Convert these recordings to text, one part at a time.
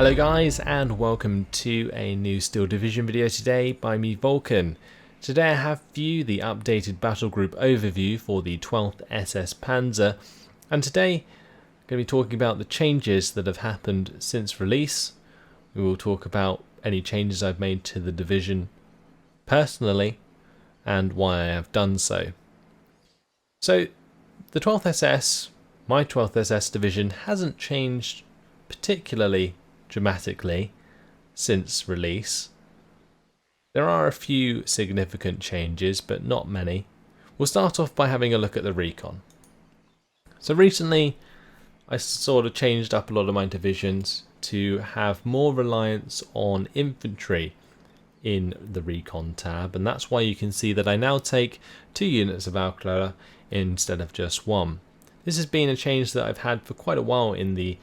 Hello guys, and welcome to a new Steel Division video today by me, Vulcan. Today I have for you the updated battle group overview for the 12th SS-Panzer, and today I'm going to be talking about the changes that have happened since release. We will talk about any changes I've made to the division personally and why I have done so. So the 12th SS, my 12th SS division, hasn't changed particularly dramatically since release. There are a few significant changes, but not many. We'll start off by having a look at the Recon. So recently I sort of changed up a lot of my divisions to have more reliance on infantry in the Recon tab, and that's why you can see that I now take 2 units of artillery instead of just 1. This has been a change that I've had for quite a while in the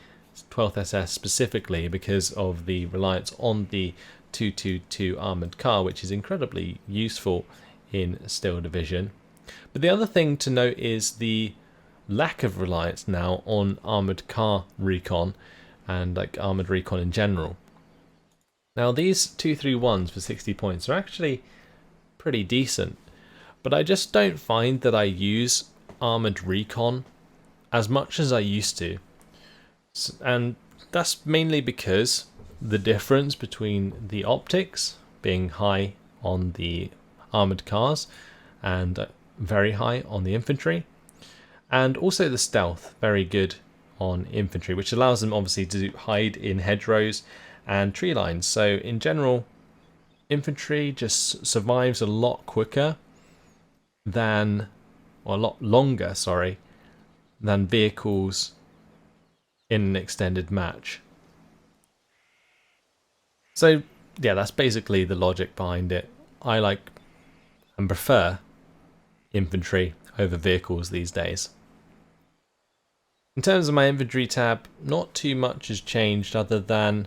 12th SS specifically because of the reliance on the 222 armoured car, which is incredibly useful in Steel Division. But the other thing to note is the lack of reliance now on armoured car recon and like armoured recon in general. Now these 231s for 60 points are actually pretty decent, but I just don't find that I use armoured recon as much as I used to. And that's mainly because the difference between the optics being high on the armoured cars and very high on the infantry, and also the stealth very good on infantry, which allows them obviously to hide in hedgerows and tree lines. So in general, infantry just survives a lot quicker than, or a lot longer, sorry, than vehicles in an extended match. So yeah, that's basically the logic behind it. I like and prefer infantry over vehicles these days. In terms of my infantry tab, not too much has changed other than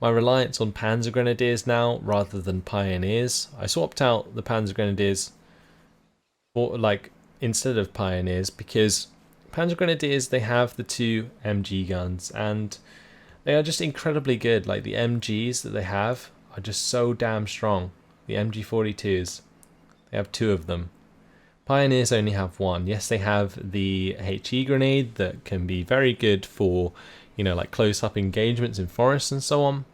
my reliance on Panzer Grenadiers now rather than Pioneers. I swapped out the Panzer Grenadiers for, instead of Pioneers because Panzer Grenadiers, they have the 2 MG guns and they are just incredibly good. Like the MGs that they have are just so damn strong. The MG42s, they have 2 of them. Pioneers only have 1. Yes, they have the HE grenade that can be very good for, like close-up engagements in forests and so on.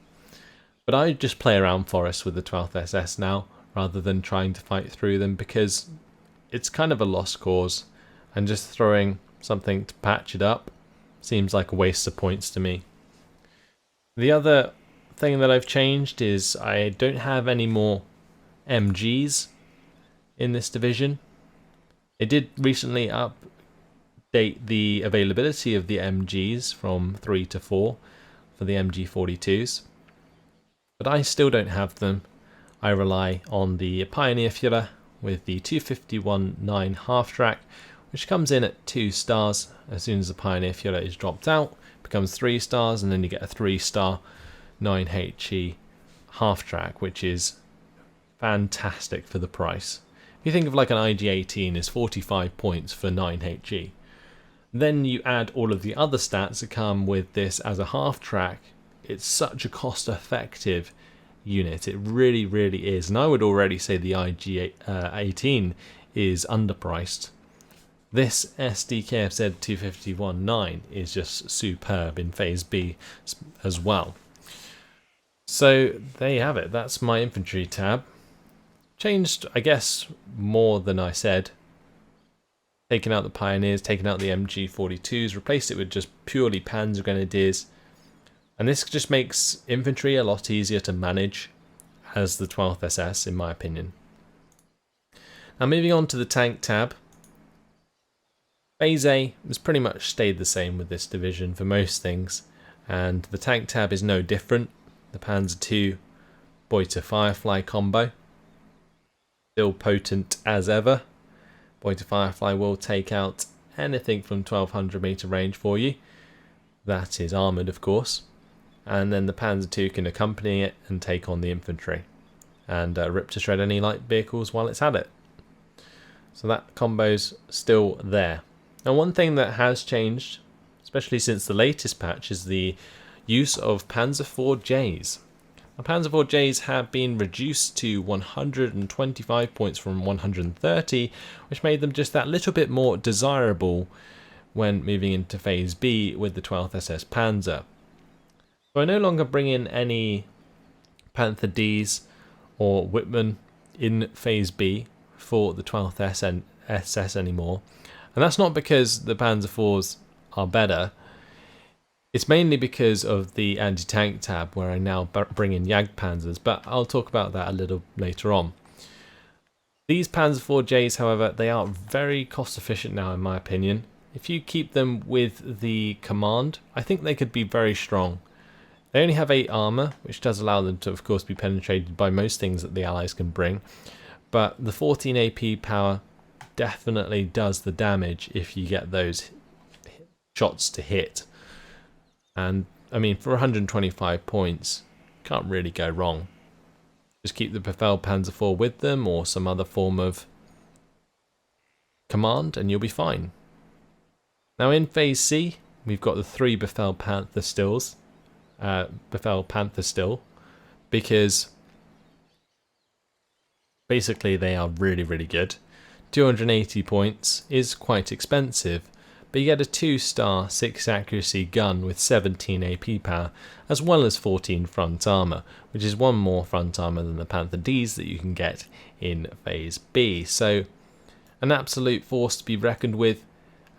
But I just play around forests with the 12th SS now rather than trying to fight through them because it's kind of a lost cause, and just throwing something to patch it up seems like a waste of points to me. The other thing that I've changed is I don't have any more MGs in this division. It did recently update the availability of the MGs from 3 to 4 for the MG42s, but I still don't have them. I rely on the Pioneer Führer with the 251-9 half-track, which comes in at 2 stars. As soon as the Pioneer Führer is dropped out, becomes 3 stars, and then you get a 3-star 9HE half-track, which is fantastic for the price. If you think of like an IG-18 is 45 points for 9HE, then you add all of the other stats that come with this as a half-track, it's such a cost-effective unit. It really, really is. And I would already say the IG-18 is underpriced. This SDKFZ 251-9 is just superb in Phase B as well. So there you have it. That's my infantry tab. Changed, I guess, more than I said. Taken out the Pioneers, taken out the MG42s, replaced it with just purely Panzer Grenadiers. And this just makes infantry a lot easier to manage as the 12th SS, in my opinion. Now moving on to the tank tab. Phase A has pretty much stayed the same with this division for most things, and the tank tab is no different. The Panzer II Beuter Firefly combo, still potent as ever. Beuter Firefly will take out anything from 1200 meter range for you. That is armoured, of course. And then the Panzer II can accompany it and take on the infantry and rip to shred any light vehicles while it's at it. So that combo's still there. Now one thing that has changed, especially since the latest patch, is the use of Panzer IV-Js. The Panzer IV-Js have been reduced to 125 points from 130, which made them just that little bit more desirable when moving into Phase B with the 12th SS-Panzer. So I no longer bring in any Panther Ds or Whitman in Phase B for the 12th SS anymore. And that's not because the Panzer IVs are better. It's mainly because of the anti-tank tab, where I now bring in Yag Panzers, but I'll talk about that a little later on. These Panzer IV-Js, however, they are very cost efficient now in my opinion. If you keep them with the command, I think they could be very strong. They only have 8 armor, which does allow them to of course be penetrated by most things that the allies can bring, but the 14 AP power definitely does the damage if you get those shots to hit. And I mean, for 125 points, can't really go wrong. Just keep the Befehl Panzer IV with them or some other form of command and you'll be fine. Now in Phase C, we've got the 3 Befehl Panther stills. Befehl Panther still, because basically they are really, really good. 280 points is quite expensive, but you get a 2-star 6 accuracy gun with 17 AP power, as well as 14 front armor, which is 1 more front armor than the Panther Ds that you can get in Phase B. So an absolute force to be reckoned with,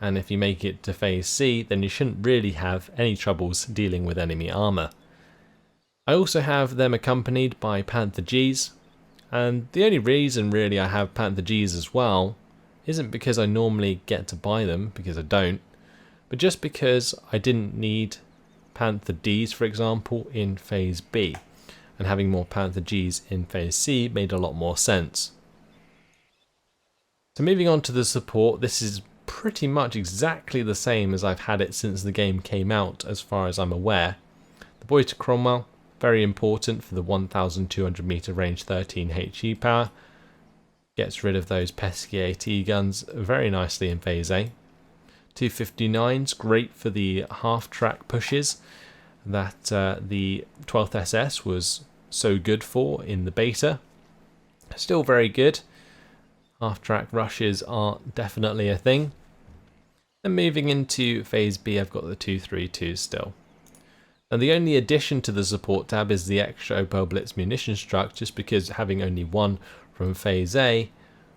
and if you make it to Phase C, then you shouldn't really have any troubles dealing with enemy armor. I also have them accompanied by Panther Gs, and the only reason really I have Panther Gs as well isn't because I normally get to buy them, because I don't, but just because I didn't need Panther Ds, for example, in Phase B, and having more Panther Gs in Phase C made a lot more sense. So moving on to the support, this is pretty much exactly the same as I've had it since the game came out, as far as I'm aware. The Boy Cromwell, very important for the 1200 meter range 13 HE power. Gets rid of those pesky AT guns very nicely in Phase A. 259's great for the half-track pushes that the 12th SS was so good for in the beta. Still very good. Half-track rushes are definitely a thing. And moving into Phase B, I've got the 232 still. And the only addition to the support tab is the extra Opel Blitz munition struct, just because having only 1 from Phase A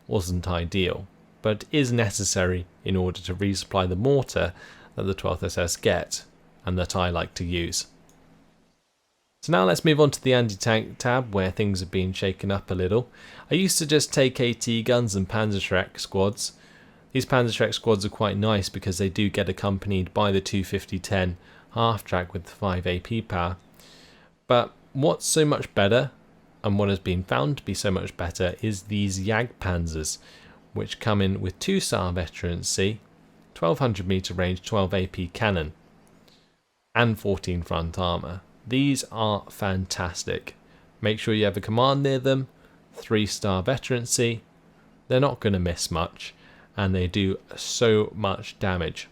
wasn't ideal, but is necessary in order to resupply the mortar that the 12th SS get, and that I like to use. So now let's move on to the anti-tank tab, where things have been shaken up a little. I used to just take AT guns and Panzerschreck squads. These Panzerschreck squads are quite nice because they do get accompanied by the 250-10 half-track with 5 AP power. But what's so much better, and what has been found to be so much better, is these Yag Panzers, which come in with 2-star veterancy, 1200 meter range, 12 AP cannon, and 14 front armor. These are fantastic. Make sure you have a command near them, 3-star veterancy. They're not going to miss much, and they do so much damage.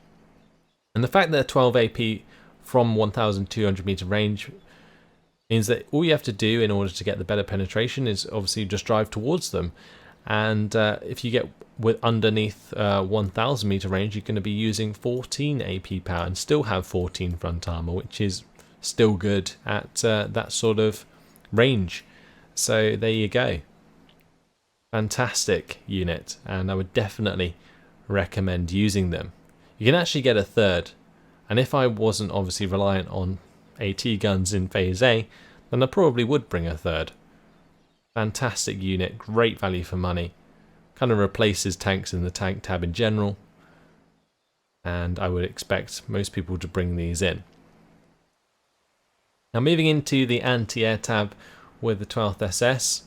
And the fact that they're 12 AP from 1200 meter range means that all you have to do in order to get the better penetration is obviously just drive towards them. And if you get underneath 1000 meter range, you're going to be using 14 AP power and still have 14 front armor, which is still good at that sort of range. So there you go. Fantastic unit, and I would definitely recommend using them. You can actually get a third, and if I wasn't obviously reliant on AT guns in Phase A, then I probably would bring a third. Fantastic unit, great value for money, kind of replaces tanks in the tank tab in general, and I would expect most people to bring these in. Now moving into the anti-air tab with the 12th SS,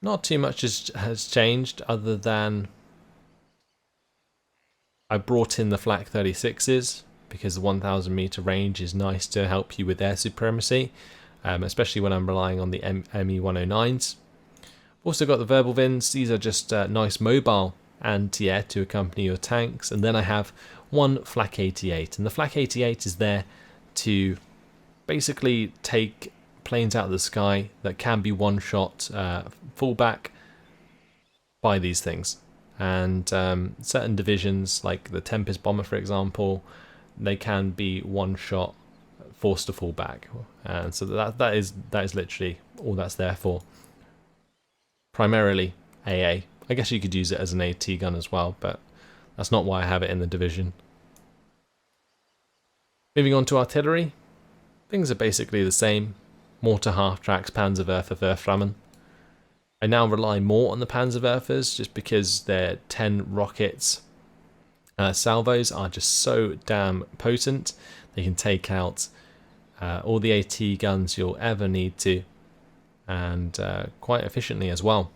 not too much has changed other than I brought in the Flak 36s because the 1000 meter range is nice to help you with air supremacy, especially when I'm relying on the ME109s. Also got the Verbal Vins. These are just nice mobile anti-air to accompany your tanks. And then I have one Flak 88, and the Flak 88 is there to basically take planes out of the sky that can be one-shot fullback by these things. And certain divisions, like the Tempest bomber, for example, they can be one-shot forced to fall back. And so that is literally all that's there for. Primarily AA. I guess you could use it as an AT gun as well, but that's not why I have it in the division. Moving on to artillery, things are basically the same. Mortar half-tracks, Panzerwerfer, Werframmen. I now rely more on the Panzerwerfers just because their 10 rockets salvos are just so damn potent. They can take out all the AT guns you'll ever need to, and quite efficiently as well.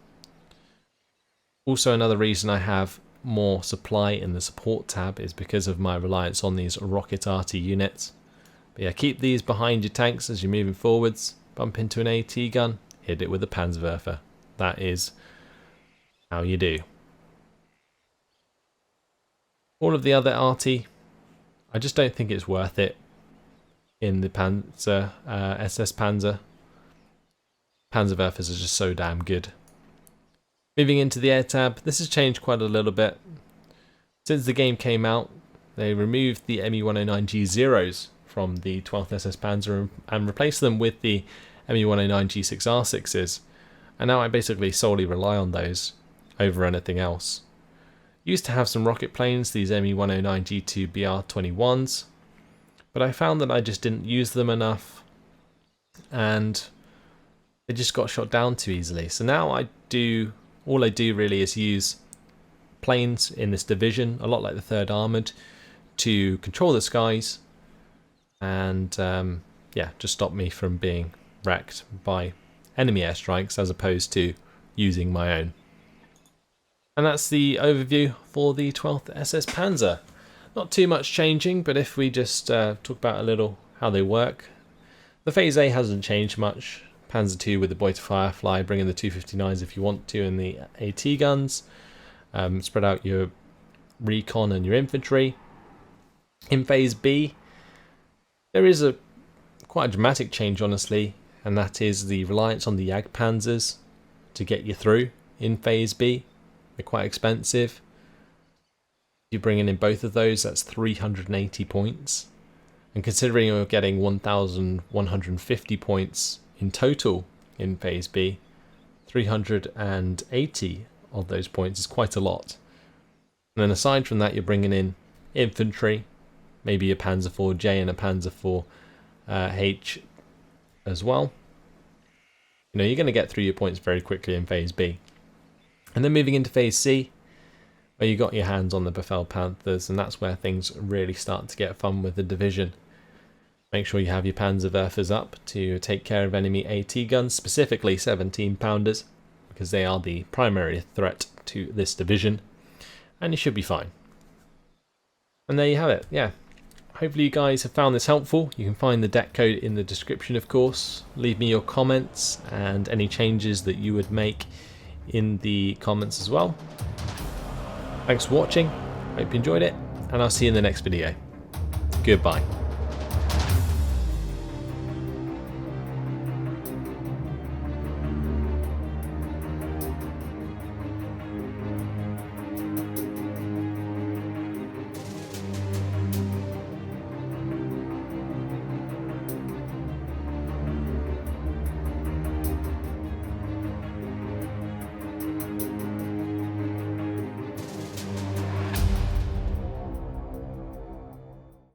Also, another reason I have more supply in the support tab is because of my reliance on these rocket arty units. But yeah, keep these behind your tanks as you're moving forwards. Bump into an AT gun, hit it with a Panzerwerfer. That is how you do. All of the other arty, I just don't think it's worth it in the Panzer, SS-Panzer. Panzerwerfers are just so damn good. Moving into the air tab, this has changed quite a little bit. Since the game came out, they removed the Me-109G Zeros from the 12th SS-Panzer and replaced them with the Me-109G6R6s. And now I basically solely rely on those over anything else. Used to have some rocket planes, these Me-109G2 BR-21s, but I found that I just didn't use them enough and they just got shot down too easily. So now all I do really is use planes in this division, a lot like the 3rd Armoured, to control the skies and yeah, just stop me from being wrecked by enemy airstrikes as opposed to using my own. And that's the overview for the 12th SS-Panzer. Not too much changing, but if we just talk about a little how they work. The Phase A hasn't changed much. Panzer II with the Boy to Firefly, bring in the 259s if you want to, and the AT guns. Spread out your Recon and your infantry. In Phase B, there is quite a dramatic change, honestly, and that is the reliance on the Yag Panzers to get you through in Phase B. They're quite expensive. If you're bringing in both of those, that's 380 points. And considering you're getting 1,150 points in total in Phase B, 380 of those points is quite a lot. And then aside from that, you're bringing in infantry, maybe a Panzer IV J and a Panzer IV H as well. You know, you're going to get through your points very quickly in Phase B. And then moving into Phase C, where you got your hands on the Befehl Panthers, and that's where things really start to get fun with the division. Make sure you have your Panzerwerfers up to take care of enemy AT guns, specifically 17-pounders, because they are the primary threat to this division, and you should be fine. And there you have it. Yeah, hopefully you guys have found this helpful. You can find the deck code in the description, of course. Leave me your comments and any changes that you would make in the comments as well. Thanks for watching, hope you enjoyed it, and I'll see you in the next video. Goodbye.